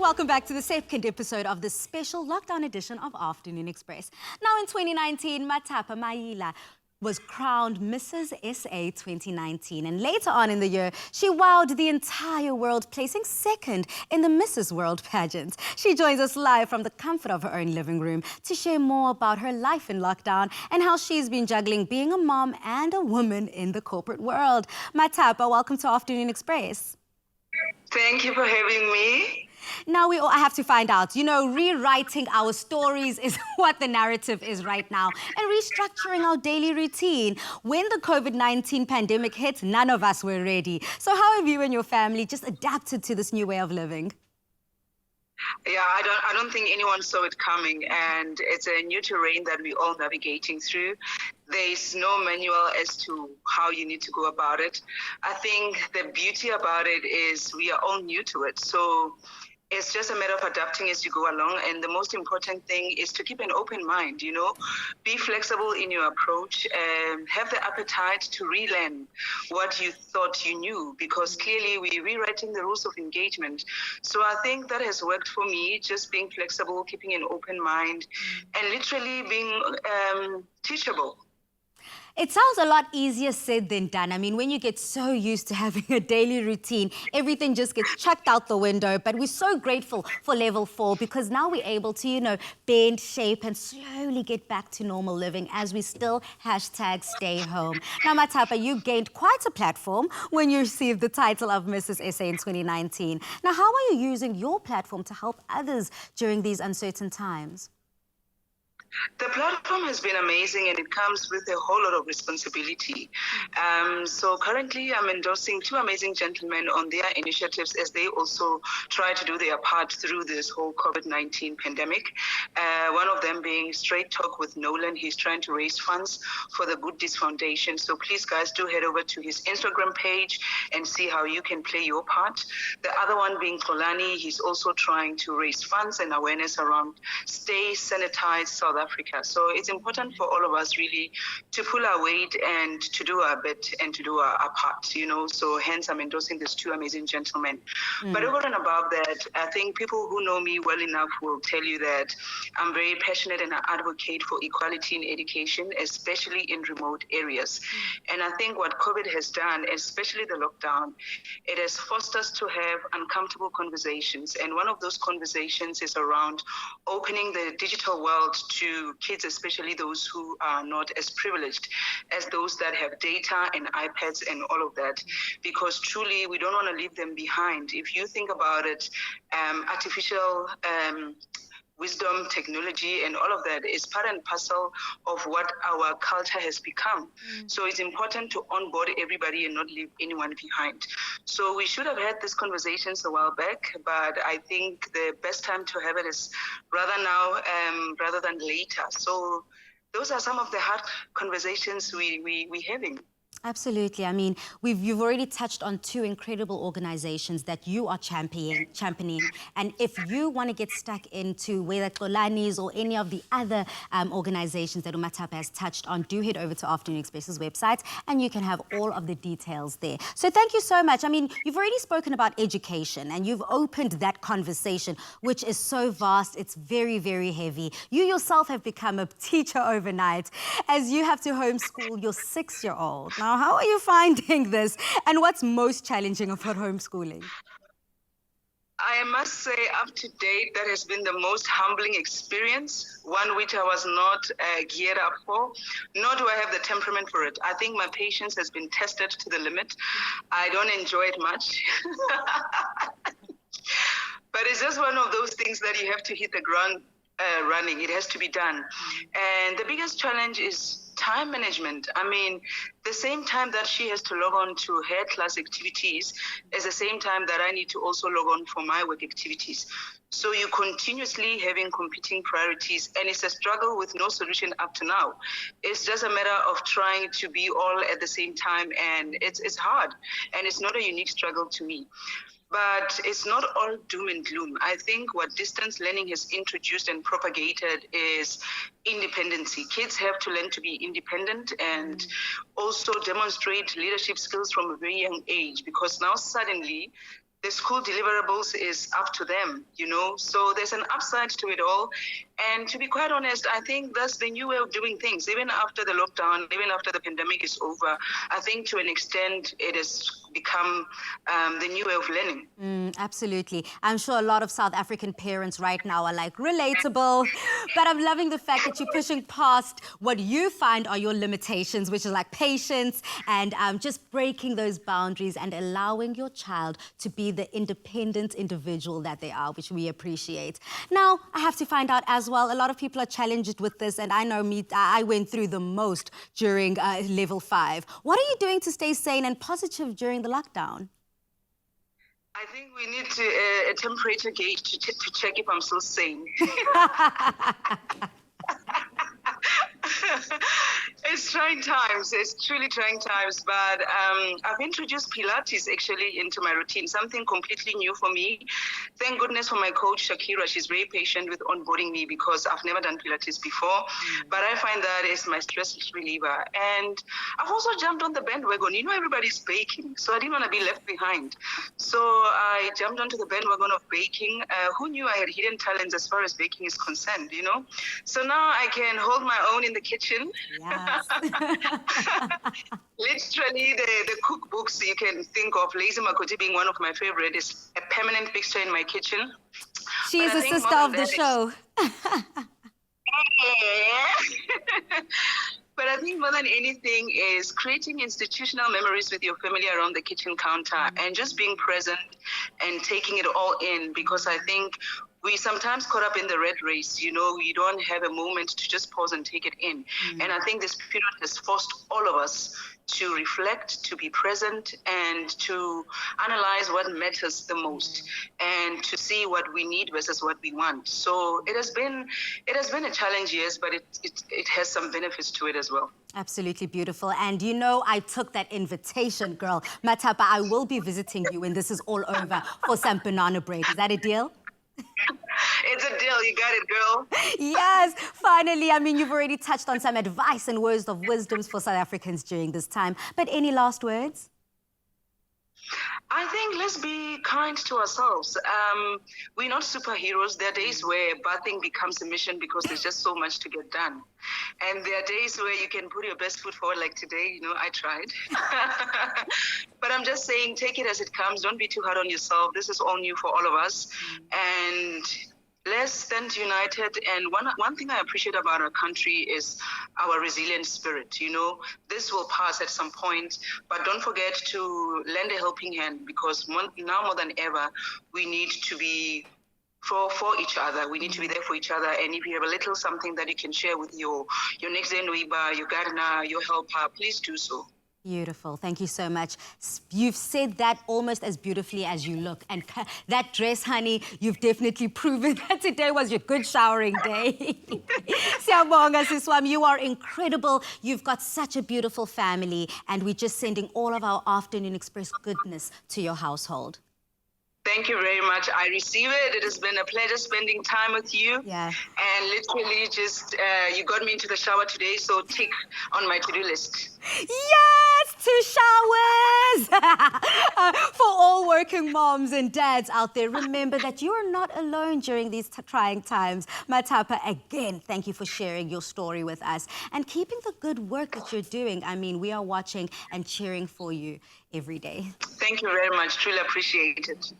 welcome back to the second episode of this special lockdown edition of Afternoon Express. Now in 2019, Matapa Maila was crowned Mrs. SA 2019, and later on in the year, she wowed the entire world, placing second in the Mrs. World pageant. She joins us live from the comfort of her own living room to share more about her life in lockdown and how she's been juggling being a mom and a woman in the corporate world. Matapa, welcome to Afternoon Express. Thank you for having me. Now we all have to find out, rewriting our stories is what the narrative is right now, and restructuring our daily routine. When the COVID-19 pandemic hit, none of us were ready. So how have you and your family just adapted to this new way of living? Yeah, I don't think anyone saw it coming, and it's a new terrain that we're all navigating through. There's no manual as to how you need to go about it. I think the beauty about it is we are all new to it. So it's just a matter of adapting as you go along. And the most important thing is to keep an open mind, be flexible in your approach, and have the appetite to relearn what you thought you knew, because clearly we're rewriting the rules of engagement. So I think that has worked for me, just being flexible, keeping an open mind, and literally being teachable. It sounds a lot easier said than done. I mean, when you get so used to having a daily routine, everything just gets chucked out the window. But we're so grateful for level 4 because now we're able to, bend, shape, and slowly get back to normal living as we still #stay home. Now, Matapa, you gained quite a platform when you received the title of Mrs. SA in 2019. Now, how are you using your platform to help others during these uncertain times? The platform has been amazing, and it comes with a whole lot of responsibility. So currently I'm endorsing 2 amazing gentlemen on their initiatives as they also try to do their part through this whole COVID-19 pandemic. One of them being Straight Talk with Nolan. He's trying to raise funds for the Good Deeds Foundation. So please, guys, do head over to his Instagram page and see how you can play your part. The other one being Polani. He's also trying to raise funds and awareness around Stay Sanitized South Africa. So it's important for all of us really to pull our weight and to do our bit and to do our part, So hence I'm endorsing these 2 amazing gentlemen. But over and above that, I think people who know me well enough will tell you that I'm very passionate and I advocate for equality in education, especially in remote areas. And I think what COVID has done, especially the lockdown, it has forced us to have uncomfortable conversations. And one of those conversations is around opening the digital world to kids, especially those who are not as privileged as those that have data and iPads and all of that, because truly we don't want to leave them behind. If you think about it, artificial wisdom, technology, and all of that is part and parcel of what our culture has become. So it's important to onboard everybody and not leave anyone behind. So we should have had these conversations a while back, but I think the best time to have it is rather now rather than later. So those are some of the hard conversations we're having. Absolutely. I mean, you've already touched on 2 incredible organizations that you are championing. And if you want to get stuck into whether Kolani's or any of the other organizations that Matapa has touched on, do head over to Afternoon Express's website and you can have all of the details there. So thank you so much. I mean, you've already spoken about education and you've opened that conversation, which is so vast. It's very, very heavy. You yourself have become a teacher overnight as you have to homeschool your 6-year-old. Now, how are you finding this? And what's most challenging about homeschooling? I must say, up to date, that has been the most humbling experience, one which I was not geared up for, nor do I have the temperament for it. I think my patience has been tested to the limit. I don't enjoy it much. But it's just one of those things that you have to hit the ground running. It has to be done. And the biggest challenge is time management. I mean, the same time that she has to log on to her class activities is the same time that I need to also log on for my work activities. So you're continuously having competing priorities, and it's a struggle with no solution up to now. It's just a matter of trying to be all at the same time, and it's hard, and it's not a unique struggle to me. But it's not all doom and gloom. I think what distance learning has introduced and propagated is independency. Kids have to learn to be independent and also demonstrate leadership skills from a very young age, because now suddenly the school deliverables is up to them, you know. So there's an upside to it all. And to be quite honest, I think that's the new way of doing things. Even after the lockdown, even after the pandemic is over, I think to an extent it has become the new way of learning. Absolutely. I'm sure a lot of South African parents right now are like, relatable. But I'm loving the fact that you're pushing past what you find are your limitations, which is like patience and just breaking those boundaries and allowing your child to be the independent individual that they are, which we appreciate. Now, I have to find out as well, a lot of people are challenged with this, and I know I went through the most during level 5. What are you doing to stay sane and positive during the lockdown? I think we need a temperature gauge to check if I'm still sane. It's trying times. It's truly trying times. But I've introduced Pilates actually into my routine, something completely new for me. Thank goodness for my coach, Shakira. She's very patient with onboarding me because I've never done Pilates before. But I find that it's my stress reliever. And I've also jumped on the bandwagon. You know, everybody's baking, so I didn't want to be left behind. So I jumped onto the bandwagon of baking. Who knew I had hidden talents as far as baking is concerned, you know? So now I can hold my own in the kitchen. Yes. Literally, the cookbooks you can think of, Lazy Makoti being one of my favorite, is a permanent fixture in my kitchen. She is a sister of the show. But I think more than anything is creating institutional memories with your family around the kitchen counter and just being present and taking it all in, because I think we sometimes caught up in the red race, you know, we don't have a moment to just pause and take it in. And I think this period has forced all of us to reflect, to be present, and to analyze what matters the most, and to see what we need versus what we want. So it has been a challenge, yes, but it has some benefits to it as well. Absolutely beautiful. And you know, I took that invitation, girl. Matapa, I will be visiting you when this is all over for some banana bread. Is that a deal? It's a deal. You got it, girl. Yes, finally. I mean, you've already touched on some advice and words of wisdoms for South Africans during this time. But any last words? I think let's be kind to ourselves. We're not superheroes. There are days where bathing becomes a mission because there's just so much to get done. And there are days where you can put your best foot forward, like today, you know, I tried. But I'm just saying, take it as it comes. Don't be too hard on yourself. This is all new for all of us. And let's stand united. And one thing I appreciate about our country is our resilient spirit. You know, this will pass at some point, but don't forget to lend a helping hand, because now more than ever, we need to be for each other. We need to be there for each other. And if you have a little something that you can share with your next door neighbor, your gardener, your helper, please do so. Beautiful. Thank you so much. You've said that almost as beautifully as you look. And that dress, honey, you've definitely proven that today was your good showering day. Siyabonga, Siswam. You are incredible. You've got such a beautiful family. And we're just sending all of our Afternoon Express goodness to your household. Thank you very much. I receive it. It has been a pleasure spending time with you. Yeah. And literally just, you got me into the shower today, so tick on my to-do list. Yes, 2 showers! For all working moms and dads out there, remember that you are not alone during these trying times. Matapa, again, thank you for sharing your story with us and keeping the good work that you're doing. I mean, we are watching and cheering for you every day. Thank you very much. Truly appreciate it.